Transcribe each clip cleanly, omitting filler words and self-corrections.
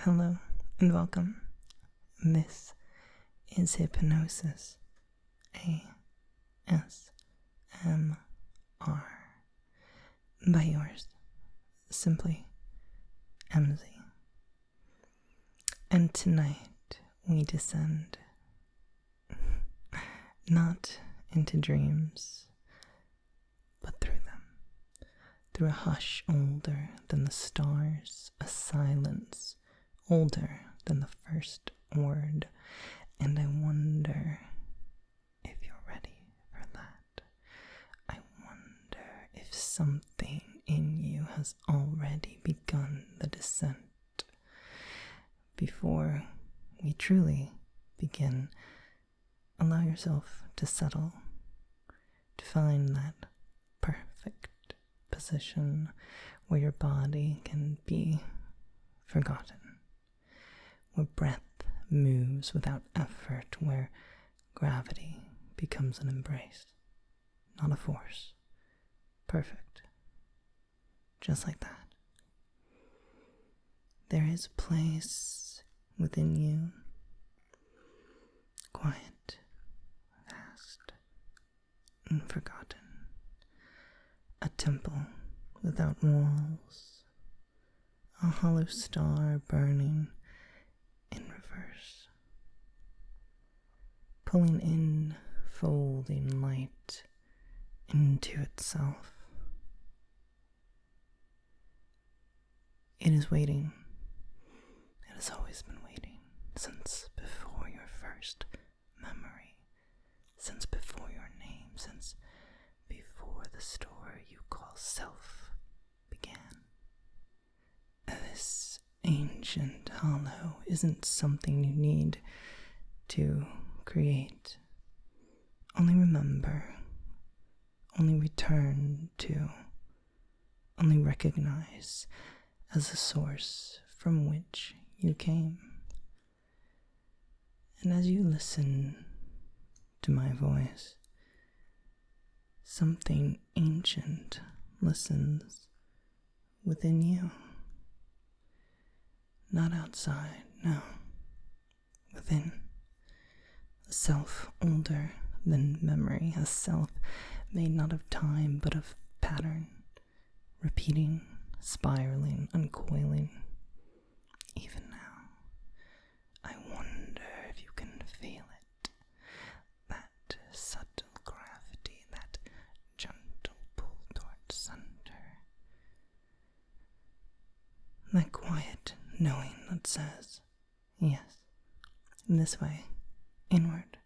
Hello and welcome. This is Hypnosis ASMR by yours, simply MZ. And tonight we descend not into dreams, but through them. Through a hush older than the stars, a silence older than the first word, and I wonder if you're ready for that. I wonder if something in you has already begun the descent. Before we truly begin, allow yourself to settle, to find that perfect position where your body can be forgotten, where breath moves without effort, where gravity becomes an embrace, not a force. Perfect. Just like that. There is a place within you, quiet, vast, and forgotten. A temple without walls, a hollow star burning in reverse, pulling in, folding light into itself. It is waiting. It has always been waiting, since before your first memory, since before your name, since before the story you call self began. This ancient hollow isn't something you need to create. Only remember, only return to, only recognize as a source from which you came. And as you listen to my voice, something ancient listens within you. Not outside, no. Within. A self older than memory, a self made not of time but of pattern, repeating, spiraling, uncoiling. Even now, I wonder if you can feel it. That subtle gravity, that gentle pull towards center. That quiet knowing that says, yes, this way, inward,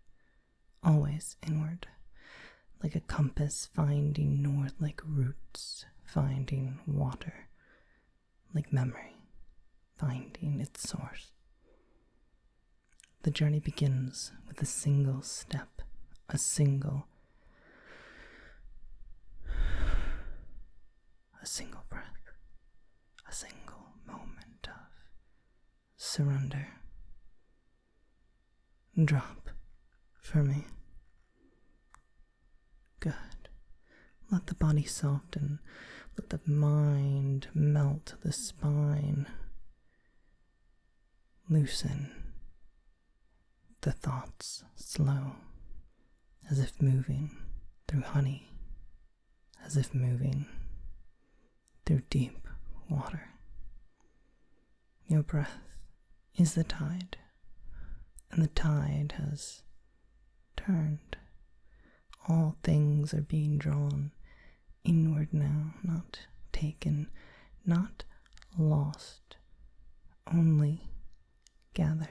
always inward, like a compass finding north, like roots finding water, like memory finding its source. The journey begins with a single step, a single breath, a single moment of surrender. Drop for me. Good. Let the body soften. Let the mind melt the spine. Loosen. The thoughts slow, as if moving through honey, as if moving through deep water. Your breath is the tide, and the tide has turned. All things are being drawn inward now, not taken, not lost, only gathered.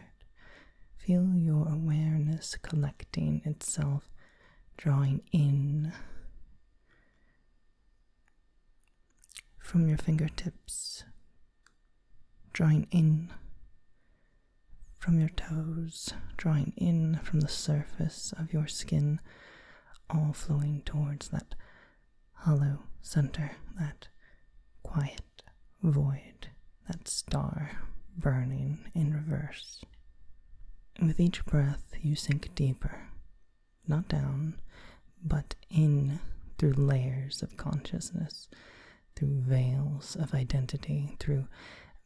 Feel your awareness collecting itself, drawing in from your fingertips, drawing in from your toes, drawing in from the surface of your skin, all flowing towards that hollow center, that quiet void, that star burning in reverse. With each breath you sink deeper, not down, but in through layers of consciousness, through veils of identity, through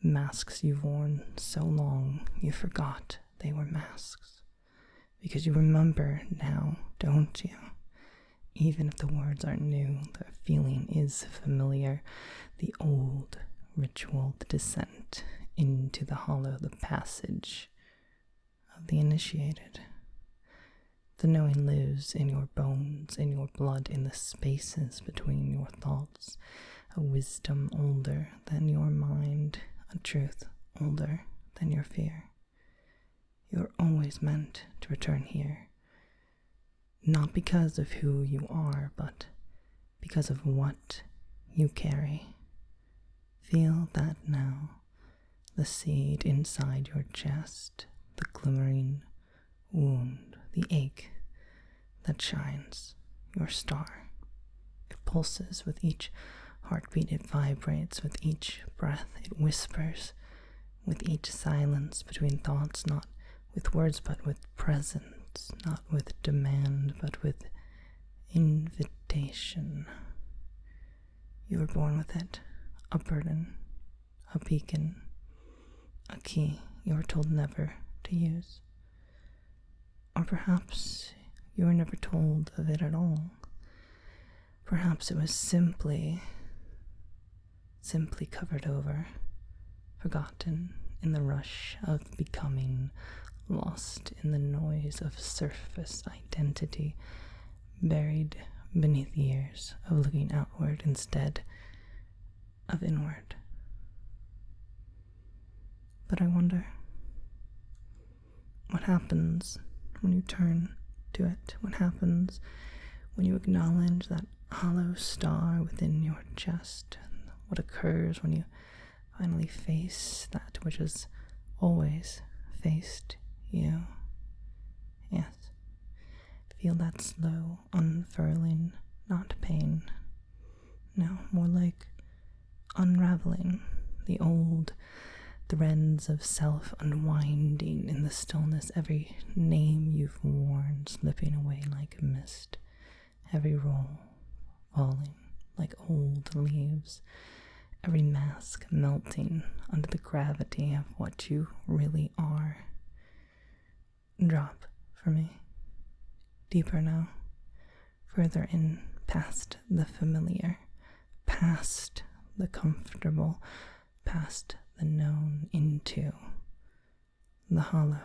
Masks you've worn so long you forgot they were masks. Because you remember now, don't you? Even if the words aren't new, the feeling is familiar. The old ritual, the descent into the hollow, the passage of the initiated. The knowing lives in your bones, in your blood, in the spaces between your thoughts. A wisdom older than your mind, a truth older than your fear. You're always meant to return here. Not because of who you are, but because of what you carry. Feel that now, the seed inside your chest, the glimmering wound, the ache that shines, your star. It pulses with each heartbeat, it vibrates with each breath, it whispers with each silence between thoughts, not with words but with presence, not with demand but with invitation. You were born with it, a burden, a beacon, a key you were told never to use. Or perhaps you were never told of it at all. Perhaps it was simply covered over, forgotten in the rush of becoming, lost in the noise of surface identity, buried beneath years of looking outward instead of inward. But I wonder, what happens when you turn to it? What happens when you acknowledge that hollow star within your chest? What occurs when you finally face that which has always faced you? Yes, feel that slow unfurling, not pain. No, more like unraveling, the old threads of self unwinding in the stillness, every name you've worn slipping away like mist, every roll falling like old leaves, every mask melting under the gravity of what you really are. Drop for me, deeper now, further in, past the familiar, past the comfortable, past the known, into the hollow,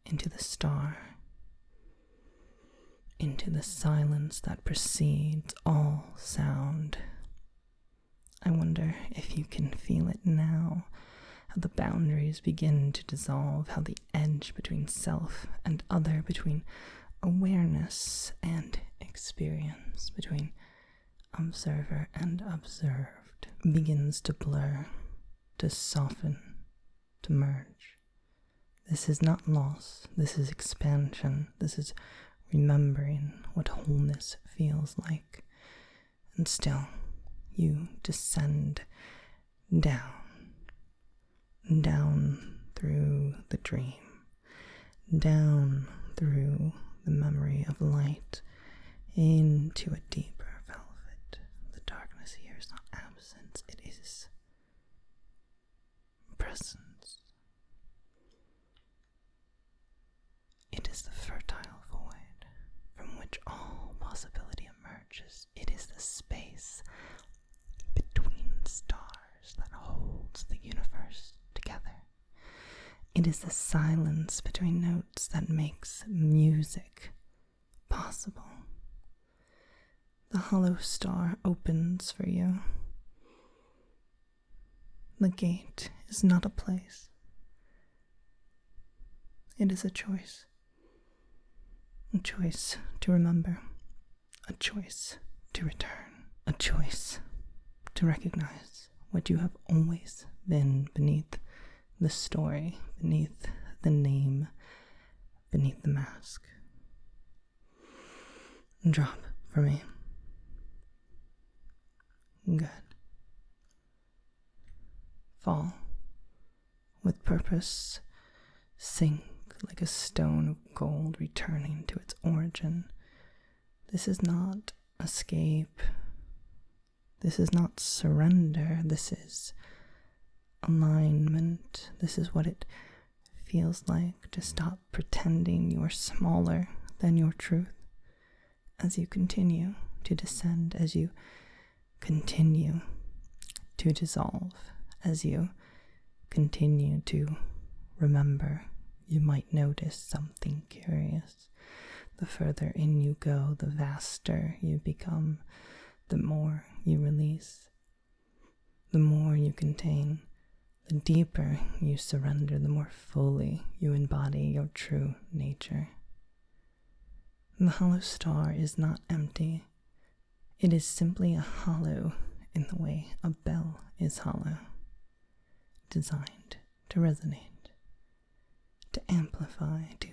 into the star, into the silence that precedes all sound. I wonder if you can feel it now, how the boundaries begin to dissolve, how the edge between self and other, between awareness and experience, between observer and observed, begins to blur, to soften, to merge. This is not loss, this is expansion, this is remembering what wholeness feels like. And still, you descend down through the dream, down through the memory of light, into a deeper velvet. The darkness here is not absence, it is presence. It is the fertile void from which all possibility emerges. It is the space between stars that holds the universe together. It is the silence between notes that makes music possible. The hollow star opens for you. The gate is not a place. It is a choice. A choice to remember. A choice to return. A choice to recognize what you have always been beneath the story, beneath the name, beneath the mask. Drop for me. Good. Fall with purpose, sink like a stone of gold returning to its origin. This is not escape. This is not surrender. This is alignment. This is what it feels like to stop pretending you're smaller than your truth as you continue to descend, as you continue to dissolve, as you continue to remember. You might notice something curious. The further in you go, the vaster you become, the more you release, the more you contain, the deeper you surrender, the more fully you embody your true nature. The hollow star is not empty. It is simply a hollow in the way a bell is hollow, designed to resonate, to amplify, to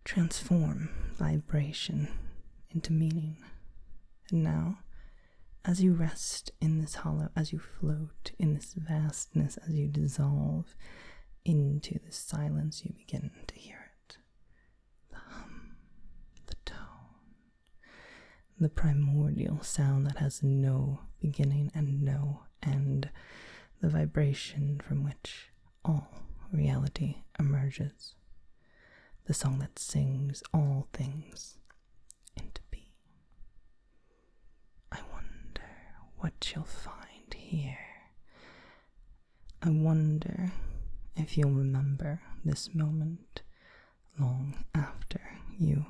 transform vibration into meaning. And now, as you rest in this hollow, as you float in this vastness, as you dissolve into this silence, you begin to hear it. The hum, the tone, the primordial sound that has no beginning and no end, the vibration from which all reality emerges, the song that sings all things into being. I wonder what you'll find here. I wonder if you'll remember this moment long after you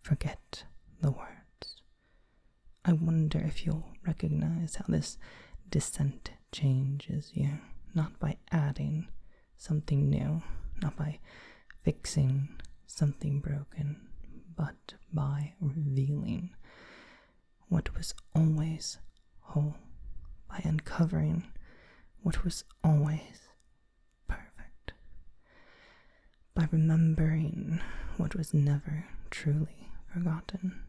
forget the words. I wonder if you'll recognize how this descent changes you, not by adding something new, not by fixing something broken, but by revealing what was always whole, by uncovering what was always perfect, by remembering what was never truly forgotten.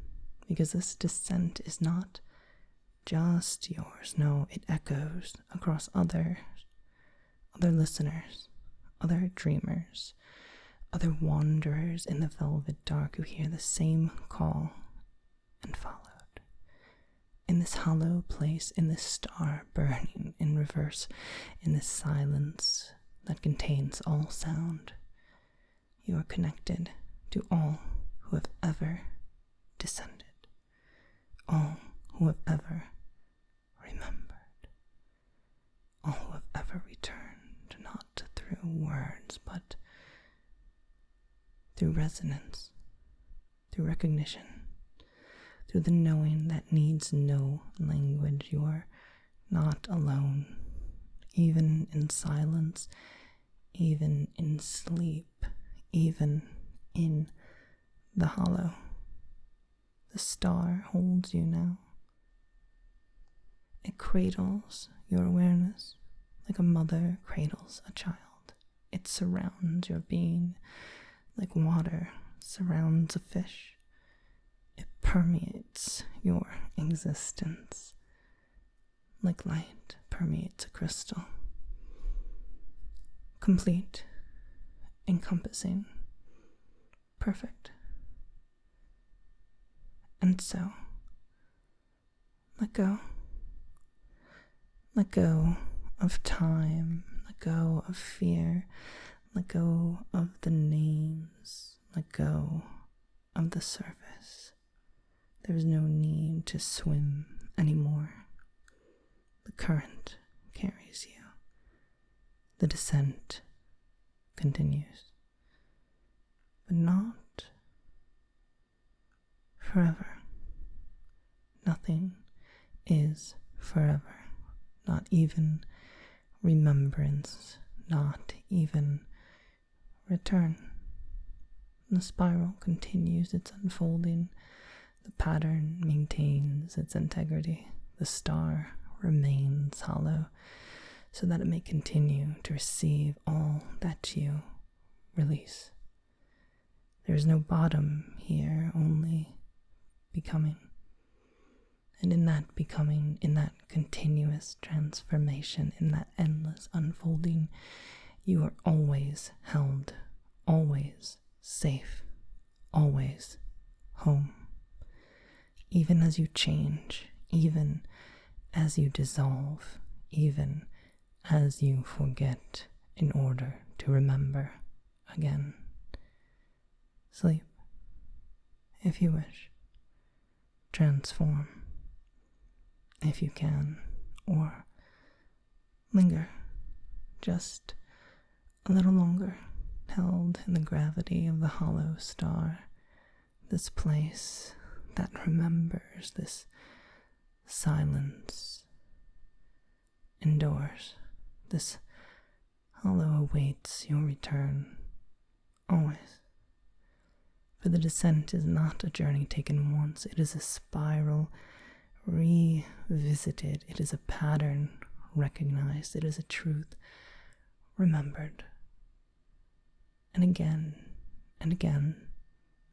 Because this descent is not just yours. No, it echoes across other listeners, other dreamers, other wanderers in the velvet dark who hear the same call and followed. In this hollow place, in this star burning in reverse, in this silence that contains all sound, you are connected to all who have ever descended, all who have ever remembered, all who have ever returned, not through words, but through resonance, through recognition, through the knowing that needs no language. You are not alone, even in silence, even in sleep, even in the hollow. The star holds you now. It cradles your awareness like a mother cradles a child. It surrounds your being like water surrounds a fish. It permeates your existence like light permeates a crystal. Complete, encompassing, perfect. And so, let go. Let go of time, let go of fear, let go of the names, let go of the surface. There is no need to swim anymore. The current carries you. The descent continues, but not forever. Nothing is forever. Not even remembrance, not even return. The spiral continues its unfolding. The pattern maintains its integrity. The star remains hollow so that it may continue to receive all that you release. There is no bottom here, only becoming. And in that becoming, in that continuous transformation, in that endless unfolding, you are always held, always safe, always home. Even as you change, even as you dissolve, even as you forget in order to remember again. Sleep, if you wish. Transform, if you can, or linger just a little longer, held in the gravity of the hollow star, this place that remembers, this silence endures, this hollow awaits your return, always. For the descent is not a journey taken once, it is a spiral revisited, it is a pattern recognized, it is a truth remembered. And again,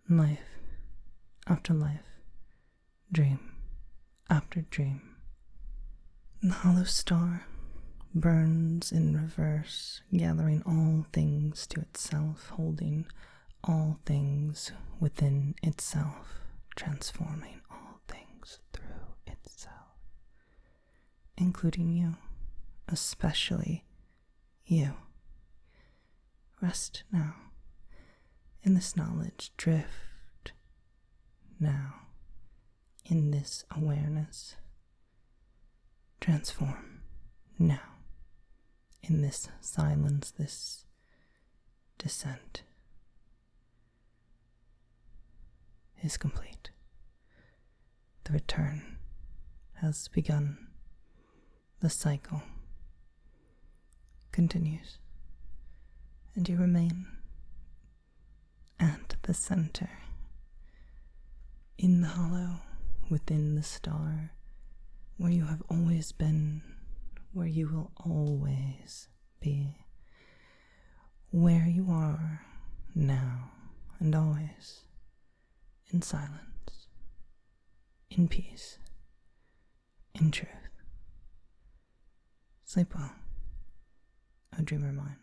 life after life, dream after dream. The hollow star burns in reverse, gathering all things to itself, holding all things within itself, transforming all things through itself, including you, especially you. Rest now in this knowledge, drift now in this awareness, transform now in this silence, this descent is complete. The return has begun. The cycle continues, and you remain at the center, in the hollow, within the star, where you have always been, where you will always be, where you are now and always, in silence, in peace, in truth. Sleep well, O dreamer mine.